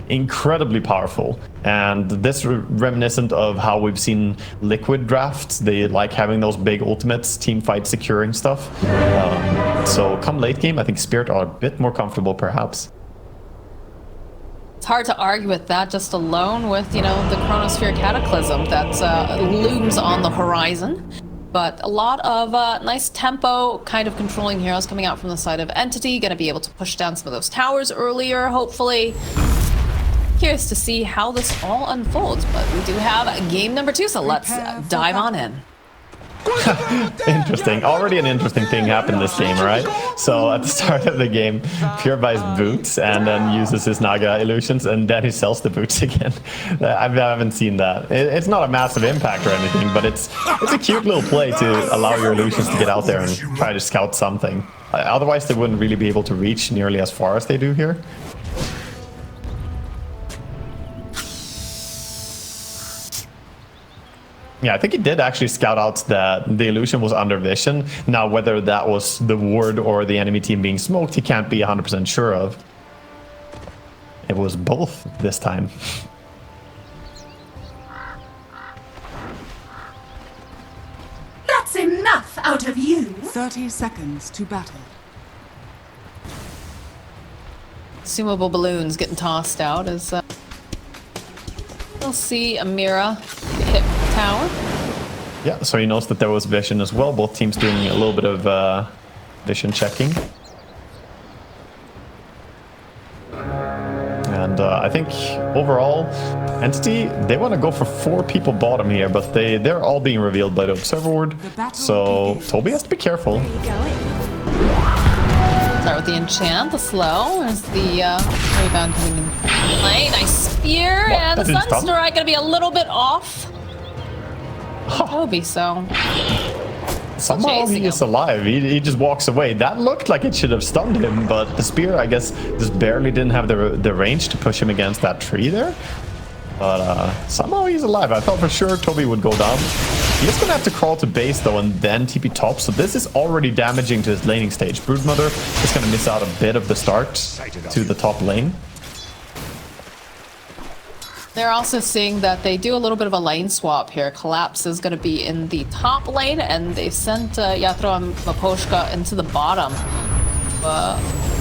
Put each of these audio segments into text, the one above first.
incredibly powerful, and this reminiscent of how we've seen Liquid drafts. They like having those big ultimates, team fight securing stuff. So come late game, I think Spirit are a bit more comfortable perhaps. It's hard to argue with that just alone with, you know, the Chronosphere Cataclysm that looms on the horizon. But a lot of nice tempo, kind of controlling heroes coming out from the side of Entity. Going to be able to push down some of those towers earlier, hopefully. Curious to see how this all unfolds, but we do have game number 2, so let's dive on in. Interesting. Already an interesting thing happened this game, right? So at the start of the game, Pure buys boots and then uses his Naga illusions, and then he sells the boots again. I haven't seen that. It's not a massive impact or anything, but it's a cute little play to allow your illusions to get out there and try to scout something. Otherwise, they wouldn't really be able to reach nearly as far as they do here. Yeah, I think he did actually scout out that the illusion was under vision. Now, whether that was the ward or the enemy team being smoked, he can't be 100% sure of. It was both this time. That's enough out of you! 30 seconds to battle. Consumable balloons getting tossed out as we'll see Amira hit tower. Yeah, so he knows that there was vision as well. Both teams doing a little bit of vision checking. And I think overall, Entity, they want to go for 4 people bottom here, but they're all being revealed by the Observer Ward. So Toby has to be careful. Start with the enchant, the slow. There's the rebound coming in play. Nice spear, and the Sunstrike gonna be a little bit off. Toby, so somehow he is alive. He just walks away. That looked like it should have stunned him, but the spear, I guess, just barely didn't have the range to push him against that tree there. But somehow he's alive. I thought for sure Toby would go down. He's gonna have to crawl to base though and then TP top, so this is already damaging to his laning stage. Broodmother is gonna miss out a bit of the start to the top lane. They're also seeing that they do a little bit of a lane swap here. Collapse is going to be in the top lane, and they sent Yatro and Maposhka into the bottom.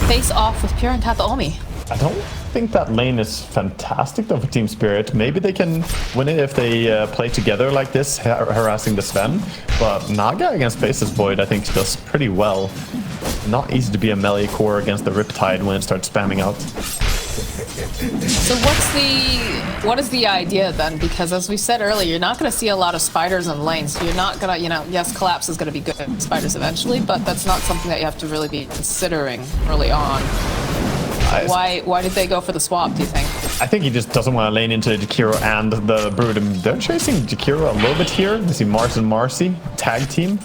Face off with Pure and Kataomi. I don't think that lane is fantastic though for Team Spirit. Maybe they can win it if they play together like this, harassing the Sven. But Naga against Faceless Void, I think, does pretty well. Not easy to be a melee core against the Riptide when it starts spamming out. So what is the idea then? Because as we said earlier, you're not going to see a lot of spiders in lanes. So you're not going to, you know, yes, Collapse is going to be good at spiders eventually, but that's not something that you have to really be considering early on. Why did they go for the swap, do you think? I think he just doesn't want to lane into Jakiro and the Brood. They're chasing Jakiro a little bit here. You see Mars and Marcy, tag team.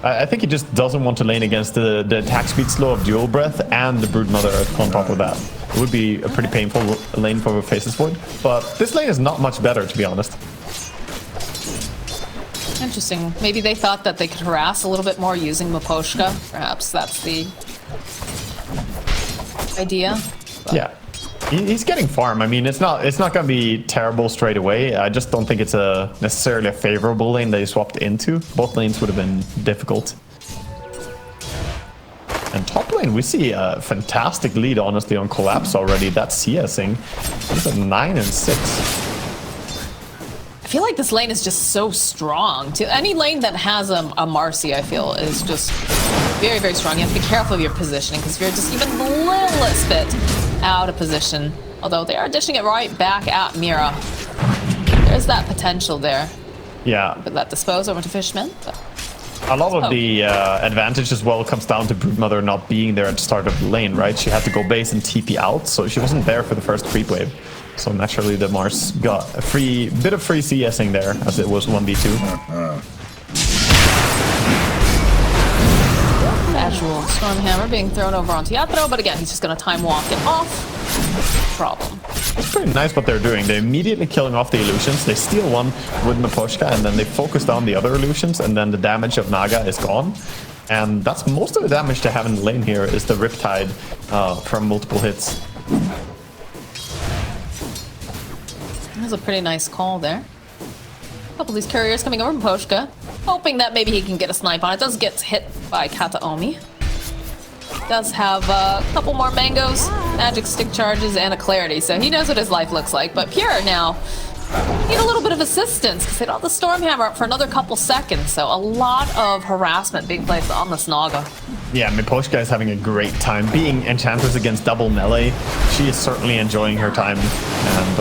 I think he just doesn't want to lane against the attack speed slow of Dual Breath and the Broodmother on top of that. It would be a pretty painful lane for Faceless Void, but this lane is not much better, to be honest. Interesting. Maybe they thought that they could harass a little bit more using Maposhka. Perhaps that's the idea. But yeah. He's getting farm. I mean, it's not going to be terrible straight away. I just don't think it's necessarily a favorable lane they swapped into. Both lanes would have been difficult. And top lane, we see a fantastic lead, honestly, on Collapse already. That's CSing. He's at 9 and 6. I feel like this lane is just so strong. Any lane that has a Marcy, I feel, is just very, very strong. You have to be careful of your positioning, because if you're just even the littlest bit out of position, although they are dishing it right back at Mira. There's that potential there. Yeah. But that dispose over to Fishman. But a lot of the advantage as well comes down to Broodmother not being there at the start of the lane, right? She had to go base and TP out, so she wasn't there for the first creep wave. So naturally the Mars got a bit of free CSing there, as it was 1v2. Casual Stormhammer being thrown over onto Yatro, but again, he's just going to time walk it off. Problem. It's pretty nice what they're doing. They're immediately killing off the illusions. They steal one with Maposhka, and then they focus down the other illusions, and then the damage of Naga is gone. And that's most of the damage they have in the lane here is the Riptide from multiple hits. That's a pretty nice call there. A couple of these couriers coming over from Poshka, hoping that maybe he can get a snipe on it. Does get hit by Kataomi. Does have a couple more mangoes, magic stick charges, and a clarity, so he knows what his life looks like. But Pure now need a little bit of assistance because they don't have the Stormhammer up for another couple seconds, so a lot of harassment being placed on this Naga. Yeah, Miposhka is having a great time. Being Enchantress against double melee, she is certainly enjoying her time. And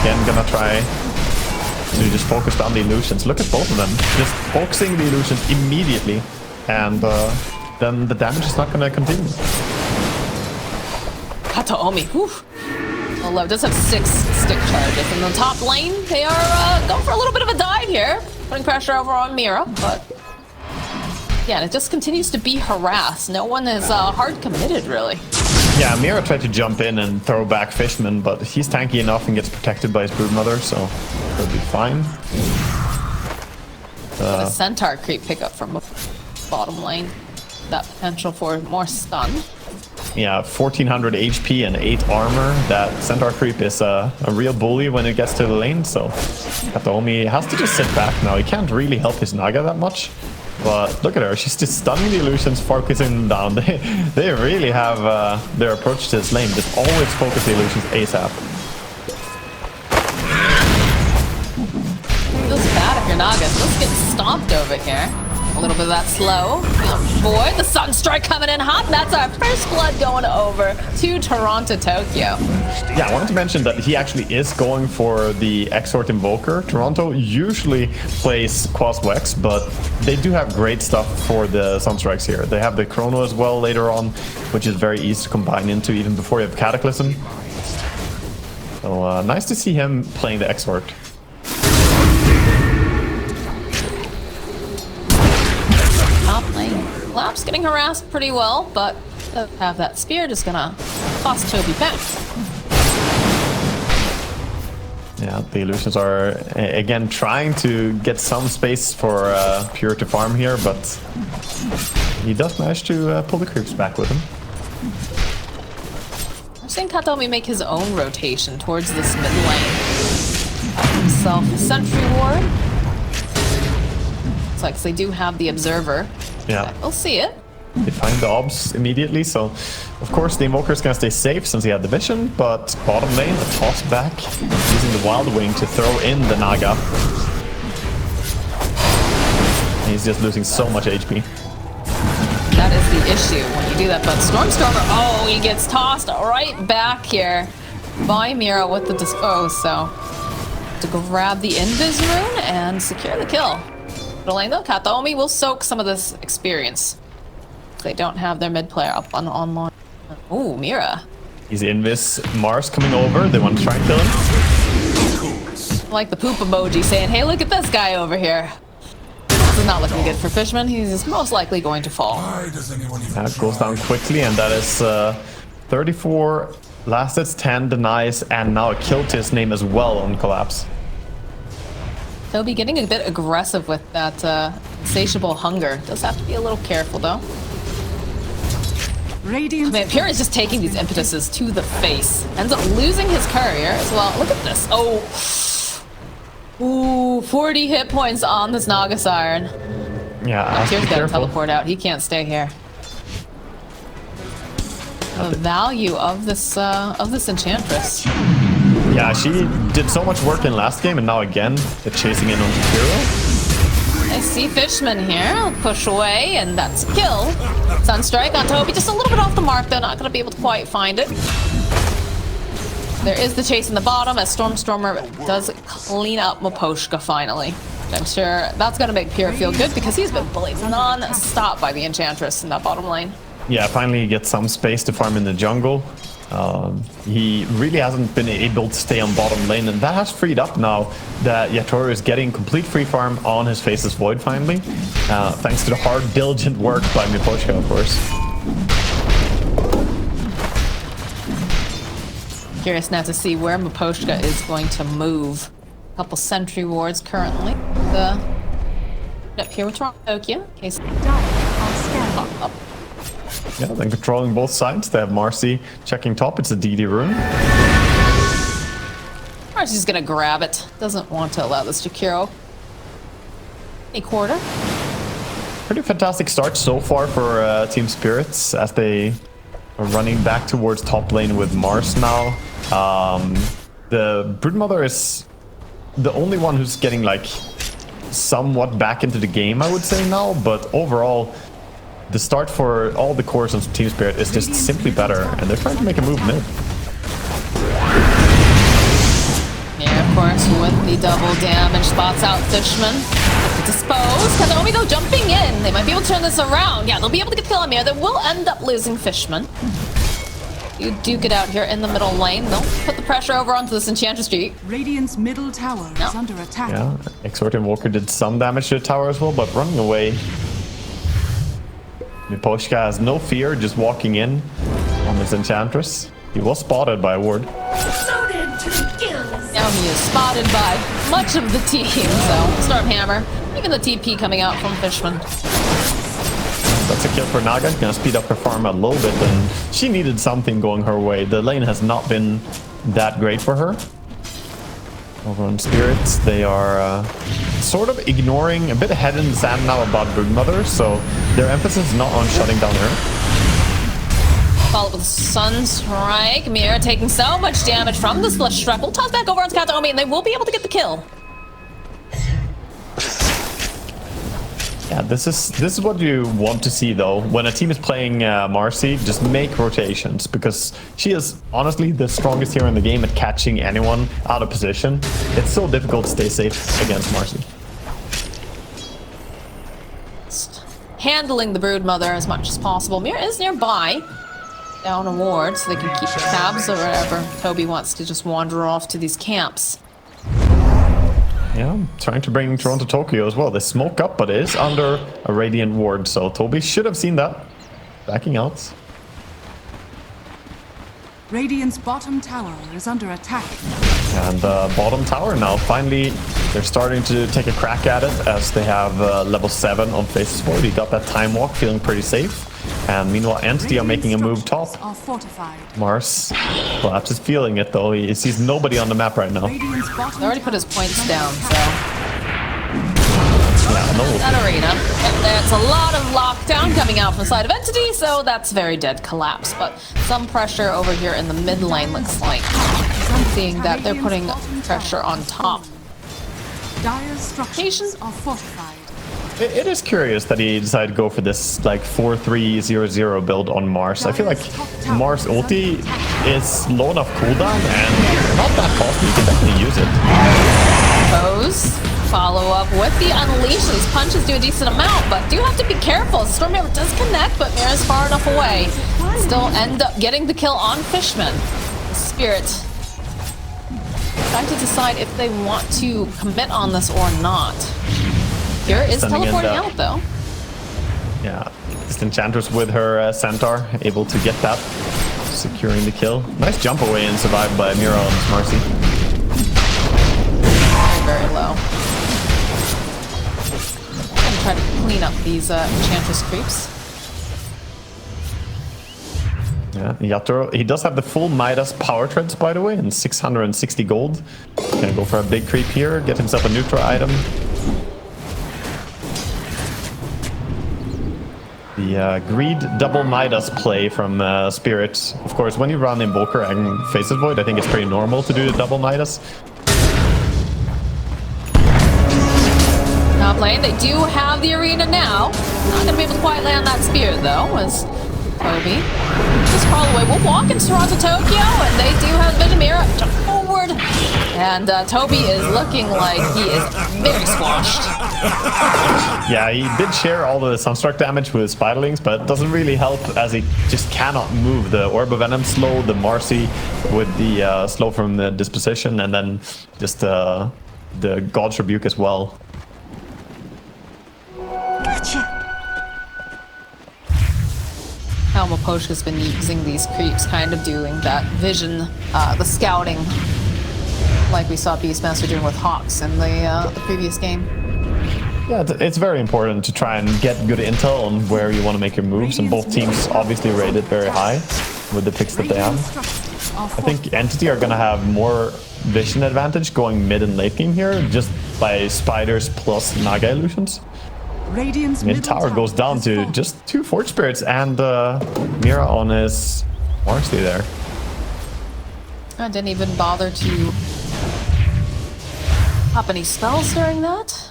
again, gonna try to just focus on the illusions. Look at both of them. Just focusing the illusions immediately. And then the damage is not gonna continue. Kataomi, whew. Although it does have 6 stick charges. In the top lane, they are going for a little bit of a dive here. Putting pressure over on Mira, but yeah, it just continues to be harassed. No one is hard committed, really. Yeah, Mira tried to jump in and throw back Fishman, but he's tanky enough and gets protected by his broodmother, so he'll be fine. A centaur creep pickup from bottom lane. That potential for more stun. Yeah, 1400 HP and 8 armor. That centaur creep is a real bully when it gets to the lane, so Kataomi has to just sit back now. He can't really help his Naga that much. But look at her, she's just stunning the illusions, focusing them down. They really have their approach to this lane. Just always focus the illusions ASAP. It feels bad if you're Nagas. Let's get stomped over here. A little bit of that slow. Oh boy, the Sunstrike coming in hot. And that's our first blood going over to Toronto, Tokyo. Yeah, I wanted to mention that he actually is going for the Exort Invoker. Toronto usually plays Quas Wex, but they do have great stuff for the Sunstrikes here. They have the Chrono as well later on, which is very easy to combine into even before you have Cataclysm. So nice to see him playing the Exort. Top lane. Lap's getting harassed pretty well, but have that spear just gonna cost Toby back. Yeah, the illusions are again trying to get some space for Pure to farm here, but he does manage to pull the creeps back with him. I'm seeing Kataomi make his own rotation towards this mid lane. Got himself a sentry ward. Looks like they do have the observer. Yeah, we'll see it. They find the obs immediately, so of course the Invoker is gonna stay safe since he had the vision, but bottom lane, a toss back, using the Wild Wing to throw in the Naga. He's just losing so much HP. That is the issue when you do that, but Stormstormer, oh, he gets tossed right back here by Mira with the dispose, so to grab the Invis rune and secure the kill. Middle lane though, Kataomi will soak some of this experience. They don't have their mid player up on online. Ooh, Mira. He's Invis. Mars coming over. They want to try and kill him. Like the poop emoji saying, hey, look at this guy over here. This is not looking good for Fishman. He's most likely going to fall. That goes down quickly, and that is 34 last hits, 10 denies, and now a kill to his name as well on Collapse. They'll be getting a bit aggressive with that insatiable hunger. Does have to be a little careful though. Radiant. Man, Pure is just taking these impetuses to the face. Ends up losing his courier as well. Look at this. Oh. Ooh, 40 hit points on this Naga Siren. Yeah, Pure's got to teleport out. He can't stay here. The value of this Enchantress. Yeah, she did so much work in last game, and now again, they're chasing in on Shapiro. I see Fishman here. I'll push away, and that's a kill. Sunstrike on Toby, just a little bit off the mark, though. Not going to be able to quite find it. There is the chase in the bottom, as Stormstormer does clean up Miposhka finally. I'm sure that's going to make Pure feel good, because he's been bullied non-stop by the Enchantress in that bottom lane. Yeah, finally get some space to farm in the jungle. He really hasn't been able to stay on bottom lane, and that has freed up now that Yatoru is getting complete free farm on his Faceless Void finally, thanks to the hard, diligent work by Miposhka, of course. Curious now to see where Miposhka is going to move. A couple sentry wards currently. Up here with Toronto, Tokyo. In case pop up. Yeah, then controlling both sides. They have Marcy checking top. It's a DD rune. Marcy's gonna grab it. Doesn't want to allow this to Kiro. A quarter. Pretty fantastic start so far for Team Spirits as they are running back towards top lane with Mars now. The Broodmother is the only one who's getting like somewhat back into the game, I would say now, but overall the start for all the cores on Team Spirit is just simply better, and they're trying to make a move mid. Yeah, of course, with the double damage, spots out Fishman. Dispose. Kataomi though jumping in. They might be able to turn this around. Yeah, they'll be able to get the kill on Mir. They will end up losing Fishman. You duke it out here in the middle lane. They'll put the pressure over onto this Enchantress Street. Radiant's middle tower is under attack. Yeah, Exhort Invoker did some damage to the tower as well, but running away. Miposhka has no fear, just walking in on this Enchantress. He was spotted by a ward. Loaded to the gills. Now he is spotted by much of the team, so Stormhammer, even the TP coming out from Fishman. That's a kill for Naga. Gonna speed up her farm a little bit, and she needed something going her way. The lane has not been that great for her. Over on Spirits, they are sort of ignoring, a bit ahead in the sand now about Broodmother, so their emphasis is not on shutting down her. Followed with Sunstrike. Mir taking so much damage from the Splish Strike. We'll toss back over onto Kataomi, and they will be able to get the kill. Yeah, this is what you want to see though. When a team is playing Marcy, just make rotations, because she is honestly the strongest hero in the game at catching anyone out of position. It's so difficult to stay safe against Marcy. Just handling the Broodmother as much as possible. Mir is nearby. Down a ward so they can keep tabs or whatever. Toby wants to just wander off to these camps. Yeah, trying to bring Toronto Tokyo as well. They smoke up, but it is under a Radiant ward, so Toby should have seen that. Backing out. Radiant's bottom tower is under attack. And bottom tower now, finally, they're starting to take a crack at it as they have level 7 on Faces Void. He got that time walk, feeling pretty safe. And meanwhile, Entity are making a move top. Mars, perhaps is feeling it though. He sees nobody on the map right now. He already put his points down, so. Yeah, no. That arena. And there's a lot of lockdown coming out from the side of Entity, so that's very dead collapse. But some pressure over here in the mid lane looks like. I'm seeing that they're putting pressure on top. Dire structures are fortified. It is curious that he decided to go for this like 4-3-0-0 build on Mars. I feel like Mars ulti is low enough cooldown and not that costly. You can definitely use it. Pose. Follow up with the Unleash. These punches do a decent amount, but do have to be careful. Stormhammer does connect, but Mira's far enough away. Still end up getting the kill on Fishman. Spirit trying to decide if they want to commit on this or not. Here is teleporting out though. Yeah, this Enchantress with her Centaur, able to get that, securing the kill. Nice jump away and survived by Mira and Marcy. Very low. I'm gonna try to clean up these Enchantress creeps. Yeah, Yatoro, he does have the full Midas power treads, by the way, and 660 gold. Gonna go for a big creep here, get himself a neutral item. The Greed double Midas play from Spirit. Of course, when you run Invoker and Faces Void, I think it's pretty normal to do the double Midas. Top lane, they do have the arena now. Not gonna be able to quite land that spear though, as Toby just crawl away. We'll walk into Toronto Tokyo, and they do have Vision Mirror. Jump forward. And Toby is looking like he is very squashed. Yeah, he did share all the Sunstruck damage with Spiderlings, but it doesn't really help as he just cannot move. The Orb of Venom slow, the Marcy with the slow from the disposition, and then just the God's Rebuke as well. Gotcha. Helma Poshka's been using these creeps, kind of doing that vision, the scouting, like we saw Beastmaster doing with Hawks in the previous game. Yeah, it's very important to try and get good intel on where you want to make your moves, and both teams obviously rated very high with the picks that they have. I think Entity are gonna have more vision advantage going mid and late game here, just by spiders plus Naga illusions. Mid tower goes down to just 2 Forge Spirits and Mira on his Marcy there. I didn't even bother to pop any spells during that.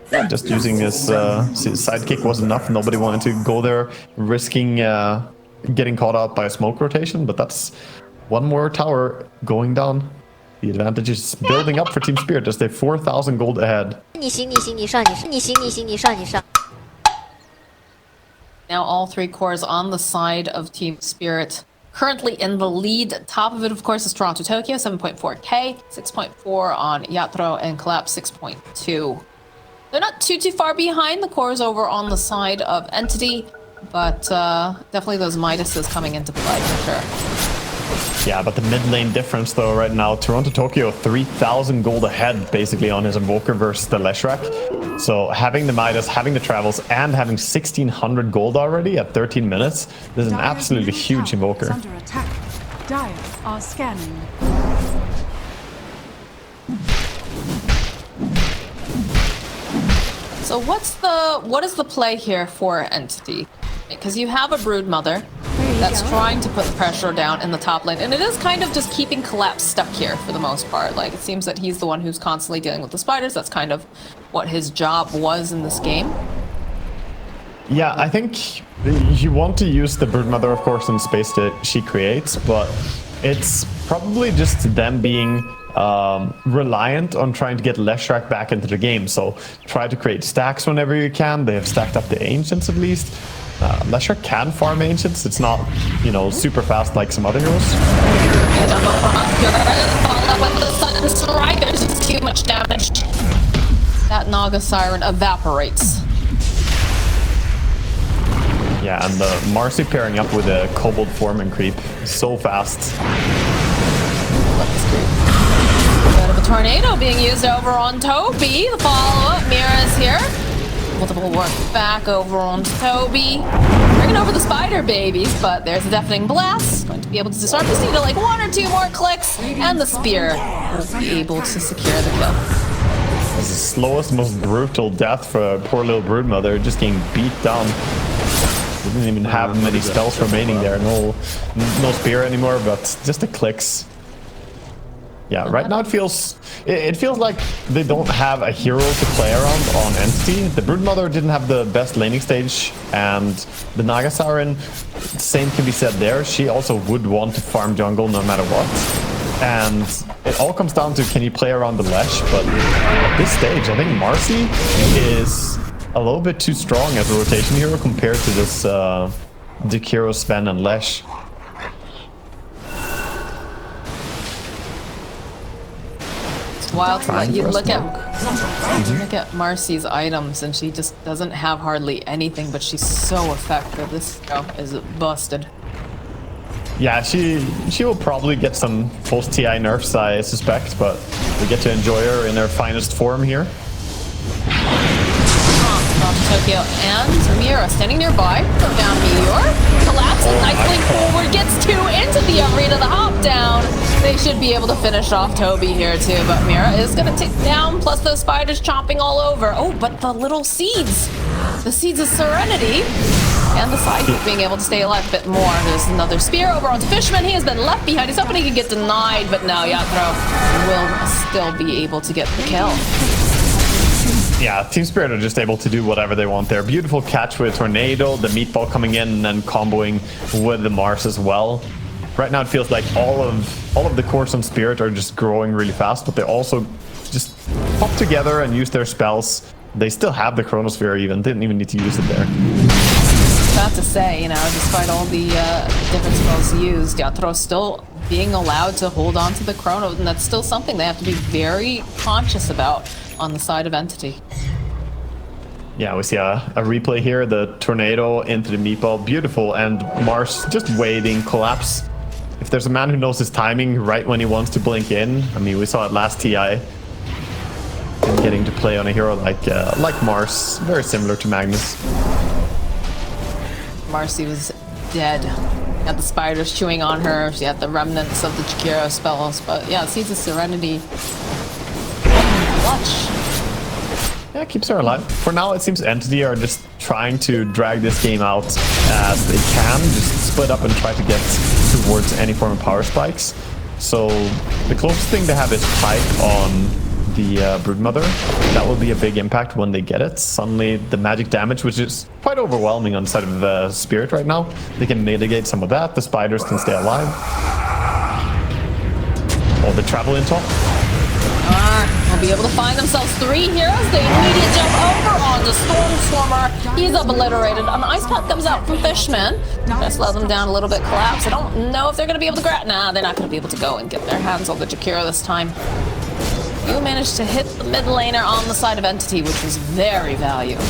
Yeah, just using his sidekick was enough. Nobody wanted to go there risking getting caught out by a smoke rotation, but that's one more tower going down. The advantage is building up for Team Spirit as they're 4,000 gold ahead. Now all 3 cores on the side of Team Spirit. Currently in the lead. Top of it, of course, is Toronto Tokyo, 7.4k, 6.4 on Yatro, and Collapse 6.2. They're not too far behind the cores over on the side of Entity, but definitely those Midases coming into play for sure. Yeah, but the mid lane difference though right now, Toronto Tokyo 3,000 gold ahead basically on his Invoker versus the Leshrac. So having the Midas, having the travels, and having 1,600 gold already at 13 minutes, this is an absolutely huge Invoker. Under attack. Dire are scanning. So what is the play here for Entity? Because you have a Broodmother that's trying to put pressure down in the top lane, and it is kind of just keeping Collapse stuck here for the most part. Like, it seems that he's the one who's constantly dealing with the spiders. That's kind of what his job was in this game. Yeah, I think you want to use the Broodmother, of course, in space that she creates, but it's probably just them being reliant on trying to get Leshrac back into the game. So try to create stacks whenever you can. They have stacked up the Ancients at least. Leshrac can farm Ancients. It's not, you know, super fast like some other heroes. There's just too much damage. That Naga Siren evaporates. Yeah, and the Marcy pairing up with a Kobold Foreman creep so fast. Bit of a tornado being used over on Toby. The follow-up, Mira's here. Multiple work back over on Toby. Bringing over the spider babies, but there's a deafening blast. Going to be able to disarm. Just need like 1 or 2 more clicks, and the spear will be able to secure the kill. This is the slowest, most brutal death for a poor little Broodmother, just getting beat down. Didn't even have many spells remaining there. No spear anymore, but just the clicks. Yeah, right now it feels like they don't have a hero to play around on Entity. The Broodmother didn't have the best laning stage, and the Naga Siren, same can be said there. She also would want to farm jungle no matter what. And it all comes down to, can you play around the Lesh? But at this stage, I think Marcy is a little bit too strong as a rotation hero compared to this Dekiro, Sven, and Lesh. It's wild to let you look at Marcy's items, and she just doesn't have hardly anything, but she's so effective. This is busted. Yeah, she will probably get some post-TI nerfs, I suspect, but we get to enjoy her in her finest form here. Tokyo and Mira standing nearby. Throw down Meteor. Collapses nicely forward. Gets 2 into the arena. The hop down. They should be able to finish off Toby here too. But Mira is going to tick down. Plus those spiders chomping all over. Oh, but the little seeds. The seeds of Serenity. And the sidekick being able to stay alive a bit more. There's another spear over onto Fishman. He has been left behind. He's hoping he can get denied. But no, Yatro will still be able to get the kill. Yeah, Team Spirit are just able to do whatever they want there. Beautiful catch with a tornado, the meatball coming in and then comboing with the Mars as well. Right now it feels like all of the cores on Spirit are just growing really fast, but they also just pop together and use their spells. They still have the Chronosphere even, didn't even need to use it there. About to say, you know, despite all the different spells used, Yatro's still being allowed to hold on to the Chrono, and that's still something they have to be very conscious about on the side of Entity. Yeah, we see a replay here, the tornado into the meatball, beautiful, and Mars just waiting, Collapse. If there's a man who knows his timing right when he wants to blink in, I mean, we saw it last TI. and getting to play on a hero like Mars, very similar to Magnus. Marcy was dead. Had the spiders chewing on her. She had the remnants of the Jakiro spells. But yeah, Seeds of Serenity. Clutch. Yeah, keeps her alive. For now, it seems Entity are just trying to drag this game out as they can. Just split up and try to get towards any form of power spikes. So the closest thing they have is Pike on the Broodmother. That will be a big impact when they get it. Suddenly, the magic damage, which is quite overwhelming on the side of the Spirit right now, they can mitigate some of that. The spiders can stay alive. Or the travel in top. Will be able to find themselves 3 heroes. They immediately jump over onto Stormstormer. He's obliterated. An ice pack comes out from Fishman. Just let them down a little bit, collapse. I don't know if they're going to be able to grab. Nah, they're not going to be able to go and get their hands on the Jakiro this time. You managed to hit the mid laner on the side of Entity, which was very valuable.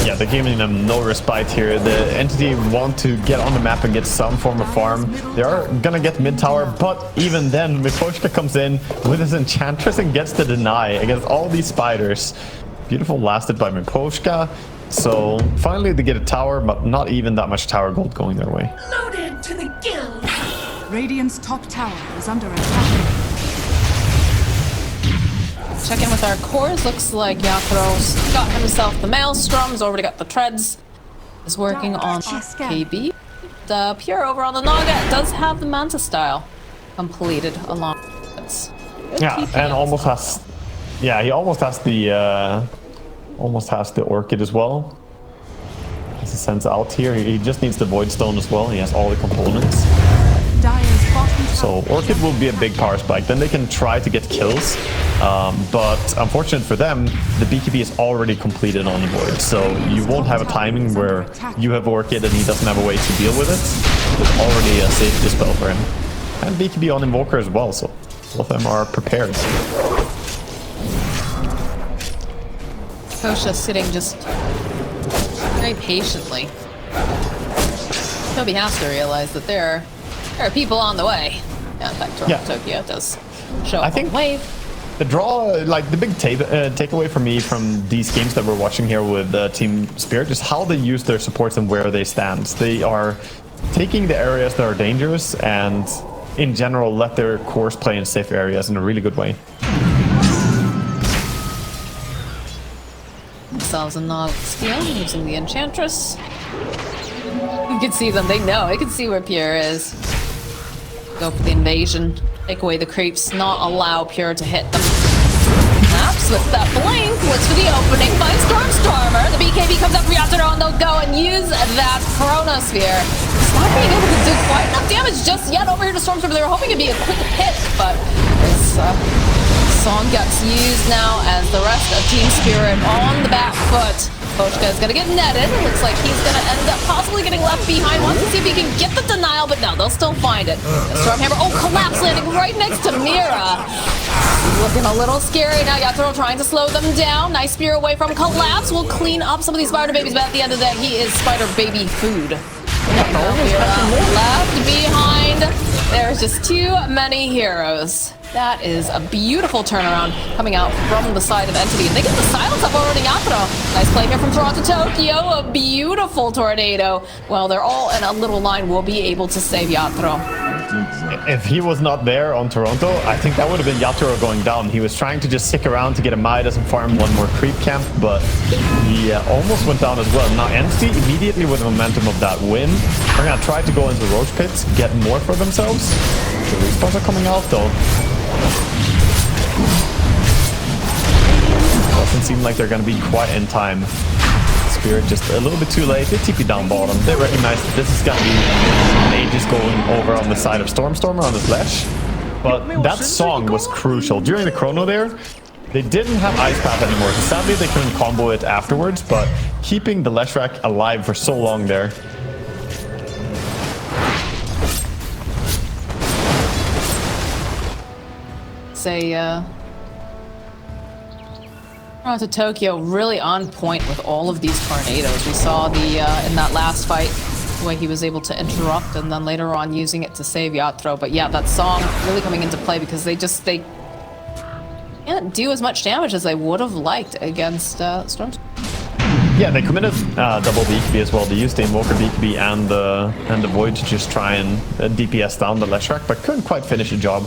Yeah, they're giving them no respite here. The Entity want to get on the map and get some form of farm. They are gonna get mid tower, but even then, Miposhka comes in with his Enchantress and gets the deny against all these spiders. Beautiful lasted by Miposhka. So finally they get a tower, but not even that much tower gold going their way. Loaded to the gills. Radiant's top tower is under attack. Check in with our cores. Looks like Yathro's got himself the Maelstroms, already got the Treads. Is working on KB. The Pure over on the Naga does have the Manta style completed along with it. Yeah, and almost has... Yeah, he almost has the Orchid as well. As he sends out here, he just needs the Void Stone as well. He has all the components. So Orchid will be a big power spike. Then they can try to get kills. But unfortunate for them, the BKB is already completed on the Void. So you won't have a timing where you have Orchid and he doesn't have a way to deal with it. There's already a safe dispel for him. And BKB on Invoker as well, so both of them are prepared. Kosha sitting just very patiently. Toby has to realize that there are people on the way. Yeah, in fact, Tokyo does show up on the wave. The draw, like the big takeaway for me from these games that we're watching here with Team Spirit is how they use their supports and where they stand. They are taking the areas that are dangerous and in general let their cores play in safe areas in a really good way. Themselves a Nog Steel using the Enchantress. You can see them, they know. They can see where Pure is. Go for the invasion. Take away the creeps, not allow Pure to hit them. Perhaps with that blink, looks for the opening by Stormstormer. The BKB comes up for Yatoro and they'll go and use that Chronosphere. It's not being able to do quite enough damage just yet over here to Stormstormer. They were hoping it'd be a quick hit, but this song gets used now as the rest of Team Spirit on the back foot. Poshka is going to get netted. Looks like he's going to end up possibly getting left behind. Wants to see if he can get the denial, but no, they'll still find it. Stormhammer, collapse landing right next to Mira. Looking a little scary now. Yatoro trying to slow them down. Nice spear away from collapse. Will clean up some of these spider babies, but at the end of the day, he is spider baby food. Mira left behind. There's just too many heroes. That is a beautiful turnaround coming out from the side of Entity. They get the silence up already, Yatoro. Nice play here from Toronto Tokyo. A beautiful tornado. Well, they're all in a little line. We'll be able to save Yatoro. If he was not there on Toronto, I think that would have been Yatoro going down. He was trying to just stick around to get a Midas and farm one more creep camp, but he almost went down as well. Now Entity, immediately with the momentum of that win, are going to try to go into Roach Pits, get more for themselves. The respawns are coming out though. Doesn't seem like they're going to be quite in time. Spirit just a little bit too late. They TP down bottom. They recognize that this is going to be Mages going over on the side of Stormstormer on his Lesh. But that song was crucial. During the chrono there, they didn't have Ice Path anymore. So sadly, they couldn't combo it afterwards, but keeping the Leshrac alive for so long there. To Tokyo really on point with all of these tornadoes. We saw the in that last fight the way he was able to interrupt and then later on using it to save Yatoro. But yeah, that song really coming into play because they can't can't do as much damage as I would have liked against Storm. Yeah, they committed double BKB as well. They used the Invoker BKB and the Void to just try and DPS down the Leshrac, but couldn't quite finish the job.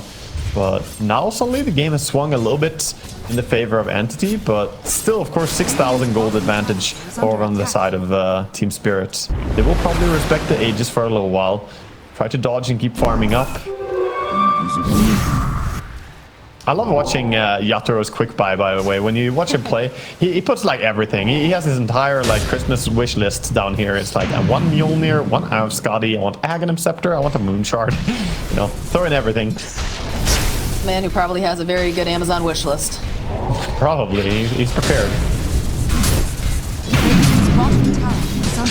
But now suddenly the game has swung a little bit in the favor of Entity, but still, of course, 6,000 gold advantage over on the side of Team Spirit. They will probably respect the Aegis for a little while. Try to dodge and keep farming up. I love watching Yaturo's quick buy, by the way. When you watch him play, he puts like everything. He has his entire like Christmas wish list down here. It's like I want Mjolnir, one Scotty, I want Aghanim Scepter, I want a Moon Shard. You know, throw in everything. Man who probably has a very good Amazon wish list. Probably. He's prepared.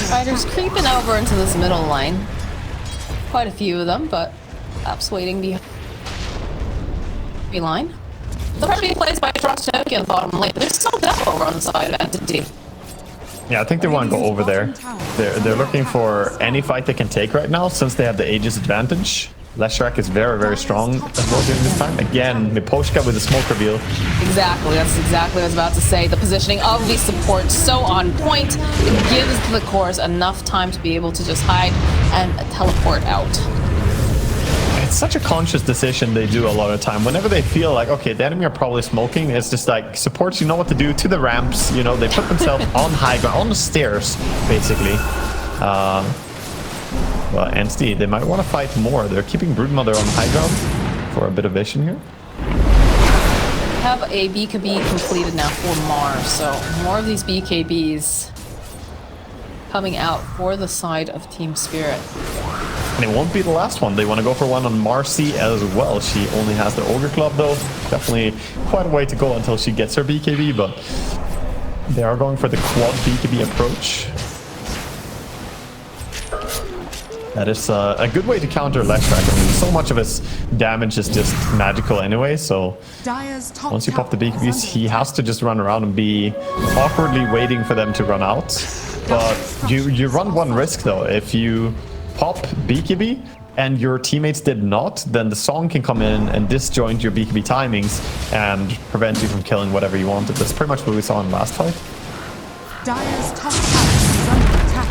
Fighters creeping over into this middle line. Quite a few of them, but perhaps waiting behind. Line. The part being placed by Frosttoki on the bottom lane, but there's still depth over on the side of Entity. Yeah, I think they want to go over there. They're looking for any fight they can take right now since they have the Aegis advantage. Leshrac is very, very strong as well during this time. Again, Miposhka with the smoke reveal. Exactly, that's exactly what I was about to say. The positioning of these supports so on point. It gives the cores enough time to be able to just hide and teleport out. It's such a conscious decision they do a lot of the time. Whenever they feel like, okay, the enemy are probably smoking, it's just like supports, you know what to do to the ramps. You know, they put themselves on high ground, on the stairs, basically. Well, Entity, they might want to fight more. They're keeping Broodmother on high ground for a bit of vision here. Have a BKB completed now for Mars, so more of these BKBs coming out for the side of Team Spirit. And it won't be the last one. They want to go for one on Marcy as well. She only has the Ogre Club though. Definitely quite a way to go until she gets her BKB, but they are going for the quad BKB approach. That is a good way to counter Leshrac. I mean, so much of his damage is just magical anyway, so once you pop the BKBs, he has to just run around and be awkwardly waiting for them to run out. But you run one risk though. If you pop BKB and your teammates did not, then the song can come in and disjoint your BKB timings and prevent you from killing whatever you wanted. That's pretty much what we saw in the last fight. Dire's top tower is under attack.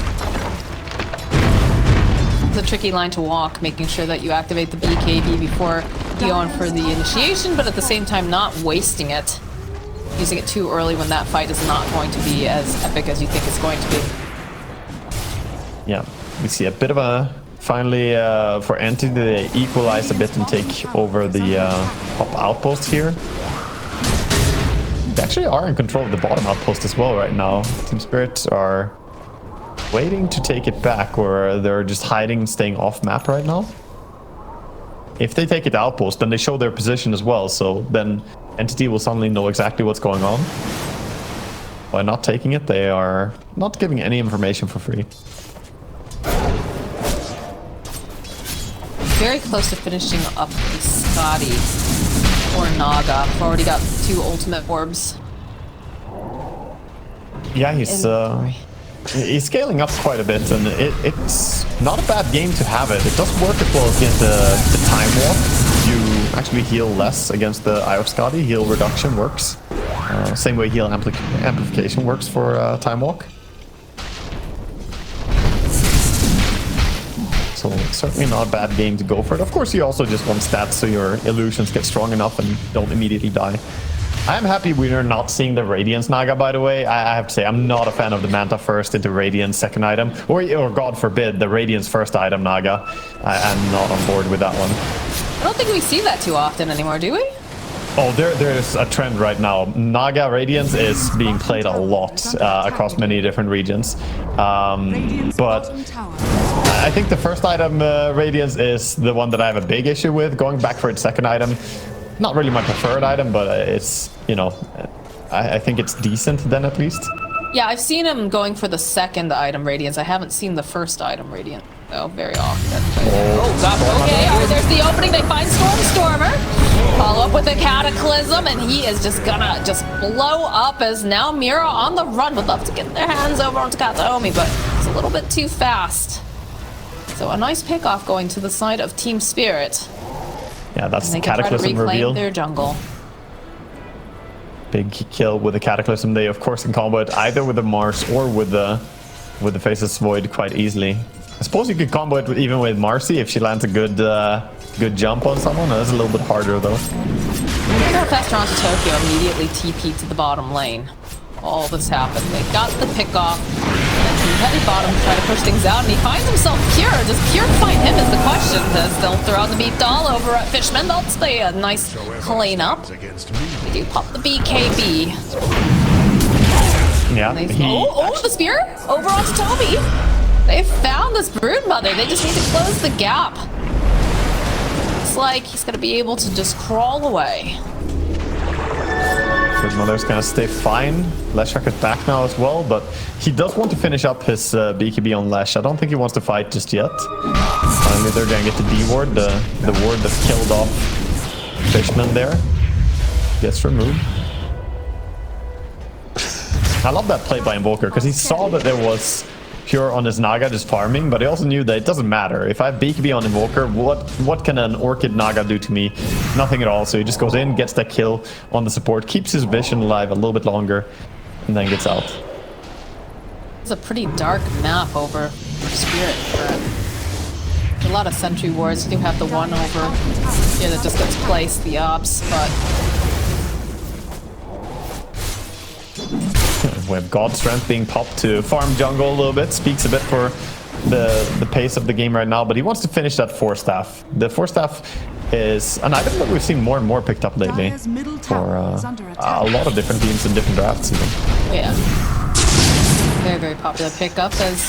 It's a tricky line to walk, making sure that you activate the BKB before you go in for the initiation, but at the same time not wasting it. Using it too early when that fight is not going to be as epic as you think it's going to be. Yeah, we see a bit of a... Finally, for Entity, they equalize a bit and take over the top outpost here. They actually are in control of the bottom outpost as well right now. Team Spirit are waiting to take it back, or they're just hiding, staying off map right now. If they take it outpost, then they show their position as well, so then Entity will suddenly know exactly what's going on. By not taking it, they are not giving any information for free. Very close to finishing up the Scotty or Naga. I've already got 2 ultimate orbs. Yeah, he's scaling up quite a bit, and it's not a bad game to have it. It does work as well against the time walk. You actually heal less against the Eye of Scotty. Heal reduction works. Same way heal amplification works for time walk. So certainly not a bad game to go for it. Of course, you also just want stats so your illusions get strong enough and don't immediately die. I'm happy we're not seeing the Radiance Naga, by the way. I have to say, I'm not a fan of the Manta first into Radiance second item. Or God forbid, the Radiance first item Naga. I'm not on board with that one. I don't think we see that too often anymore, do we? Oh, there's a trend right now. Naga Radiance is being played a lot across many different regions. But I think the first item, Radiance, is the one that I have a big issue with. Going back for its second item, not really my preferred item, but it's, you know, I think it's decent then at least. Yeah, I've seen him going for the second item, Radiance. I haven't seen the first item, Radiant, though, very often. Oh, God, okay, all right, there's the opening. They find Stormer. Follow up with the Cataclysm, and he is just gonna blow up as now Mira on the run. Would love to get their hands over onto Kataomi, but it's a little bit too fast. So a nice pickoff going to the side of Team Spirit. Yeah, that's the Cataclysm reveal. Their jungle. Big kill with the Cataclysm. They of course can combo it either with the Mars or with the Faceless Void quite easily. I suppose you could combo it even with Marcy if she lands a good good jump on someone. That's a little bit harder though. Look how fast Toronto Tokyo immediately TP'd to the bottom lane. All this happened. They got the pick off. And heavy bottom to try to push things out, and he finds himself Pure. Does Pure find him is the question. Does they'll throw out the beat doll over at Fishman. They'll stay a nice cleanup. They do pop the BKB. Yeah. Oh, the spear over onto Toby. They found this Brood Mother. They just need to close the gap. Looks like he's gonna be able to just crawl away. Brood Mother's gonna stay fine. Leshak is back now as well, but he does want to finish up his BKB on Lesh. I don't think he wants to fight just yet. Finally, they're gonna get the D ward, the ward that killed off Fishman there. Gets removed. I love that play by Invoker because he saw that there was Pure on his Naga just farming, but he also knew that it doesn't matter. If I have BKB on Invoker, what can an Orchid Naga do to me? Nothing at all. So he just goes in, gets that kill on the support, keeps his vision alive a little bit longer, and then gets out. It's a pretty dark map over Spirit for a lot of sentry wards. You do have the one over here that just gets placed, the Ops, but we have God Strength being popped to farm jungle a little bit. Speaks a bit for the pace of the game right now, but he wants to finish that Force Staff. The Force Staff is an item that we've seen more and more picked up lately for a lot of different teams in different drafts even. yeah. Very, very popular pickup as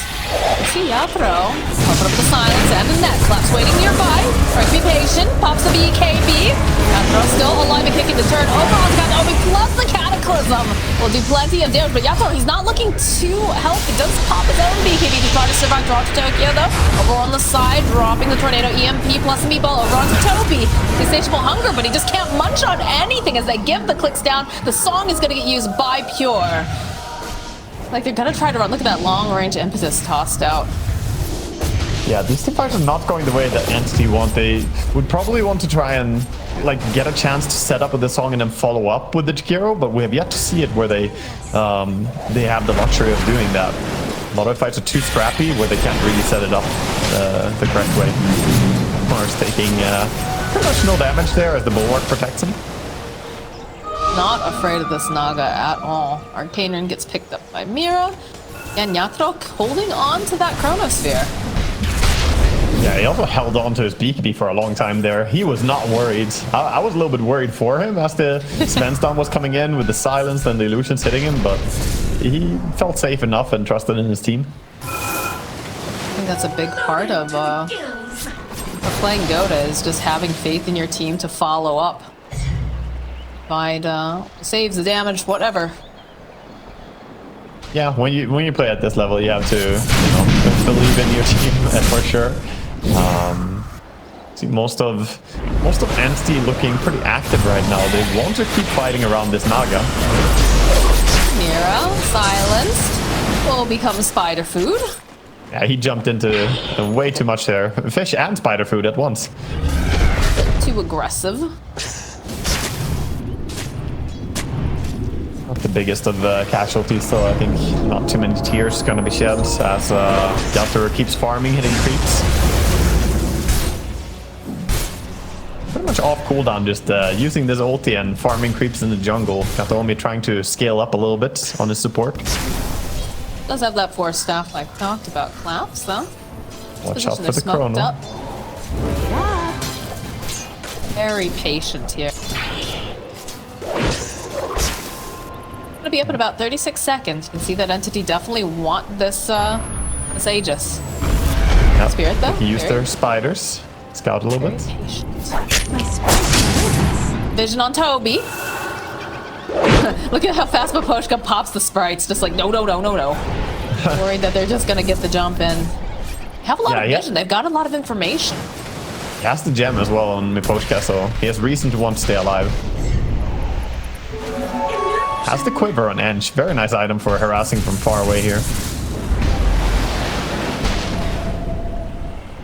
you see Yathro popping up the silence and the net claps waiting nearby. Trying to be patient, pops the BKB. Yathro still alive and kicking the turn. Overall's got Obi plus the Cataclysm. Will do plenty of damage, but Yathro, he's not looking too healthy. Does pop his own BKB to try to survive. Draw to Tokyo though. Over on the side, dropping the Tornado EMP plus the Meatball over onto Toby. Insatiable hunger, but he just can't munch on anything as they give the clicks down. The song is going to get used by Pure. Like they're gonna try to run. Look at that long range impetus tossed out. Yeah, these team fights are not going the way that Entity want. They would probably want to try and like get a chance to set up with the song and then follow up with the Jakiro, but we have yet to see it where they have the luxury of doing that. A lot of fights are too scrappy where they can't really set it up the correct way. Mars taking pretty much no damage there as the Bulwark protects him. Not afraid of this Naga at all. Arcane gets picked up by Mira, and Yatrok holding on to that Chronosphere. Yeah, he also held on to his BKB for a long time there. He was not worried. I was a little bit worried for him as the Sven was coming in with the silence and the illusions hitting him, but he felt safe enough and trusted in his team. I think that's a big part of playing Dota is just having faith in your team to follow up. Saves the damage, whatever. Yeah, when you play at this level, you have to believe in your team for sure. See most of Entity looking pretty active right now. They want to keep fighting around this Naga. Mira silenced will become spider food. Yeah, he jumped into way too much there. Fish and spider food at once. Too aggressive. Not the biggest of casualties, though. I think not too many tears gonna be shed as Yathro keeps farming, hitting creeps. Pretty much off cooldown, just using this ulti and farming creeps in the jungle. Katomi trying to scale up a little bit on his support. Does have that Force Staff like talked about. Claps though. Watch out for the chrono. Up. Very patient here. Gonna be up in about 36 seconds. You can see that Entity definitely want this Aegis. Yep. Spirit though. He used their spiders. Scout a little bit. Patient. Vision on Toby. Look at how fast Maposhka pops the sprites. Just like no. Worried that they're just gonna get the jump in. Have a lot of vision. They've got a lot of information. He has the gem as well on Miposhka, so he has reason to want to stay alive. Has the quiver on Ench. Very nice item for harassing from far away here.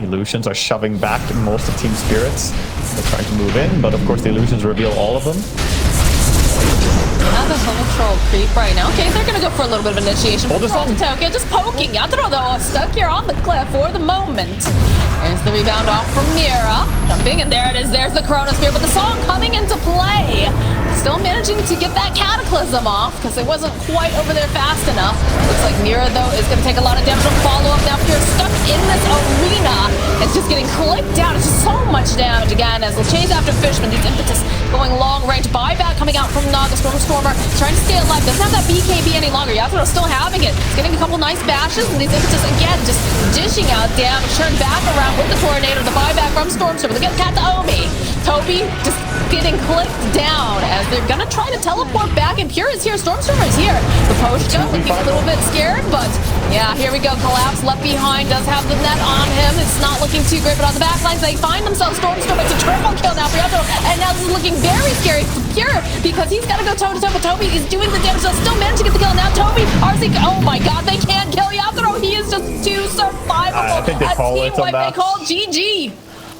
Illusions are shoving back most of Team Spirits. They're trying to move in, but of course the illusions reveal all of them. Have a hill troll creep right now. Okay, they're gonna go for a little bit of initiation. Hold this on. Tokyo just poking. Yatoro though stuck here on the cliff for the moment. There's the rebound off from Mira. Jumping, and there it is. There's the Chronosphere, but the song coming into play. Still managing to get that Cataclysm off because it wasn't quite over there fast enough. Looks like Mira though is gonna take a lot of damage on follow-up. Now if you're stuck in this arena, it's just getting clipped down. It's just so much damage again as they'll chase after Fishman. These impetus going long range. Buyback coming out from Naga. Stormer trying to stay alive. Doesn't have that BKB any longer. Yatsuro's still having it. He's getting a couple nice bashes, and these impetus again just dishing out damage. Turned back around with the tornado. The buyback from Stormstormer. They get Kataomi. Toby just getting clipped down as they're gonna try to teleport back. And Pure is here. Stormstormer is here. The Poshka looking a little bit scared, but yeah, here we go. Collapse left behind. Does have the net on him. It's not looking too great, but on the back lines they find themselves. Stormstormer. It's a triple kill now for Yatoro, and now this is looking very scary for Pure because he's got to go toe to toe with Toby. He's doing the damage, so still managed to get the kill. Now Toby, RC, oh my God, they can't kill Yatoro. He is just too survivable. I think they call it on that. They call GG.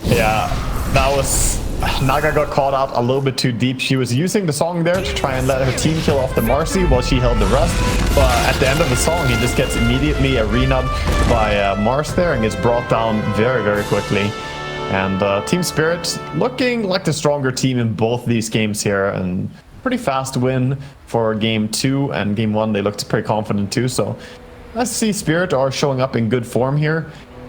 Yeah, that was... Naga got caught out a little bit too deep. She was using the song there to try and let her team kill off the Marcy while she held the rest. But at the end of the song, he just gets immediately arena'd by Mars there and gets brought down very, very quickly. And Team Spirit looking like the stronger team in both these games here. And pretty fast win for game 2 and game 1. They looked pretty confident too. So let's see, Spirit are showing up in good form here.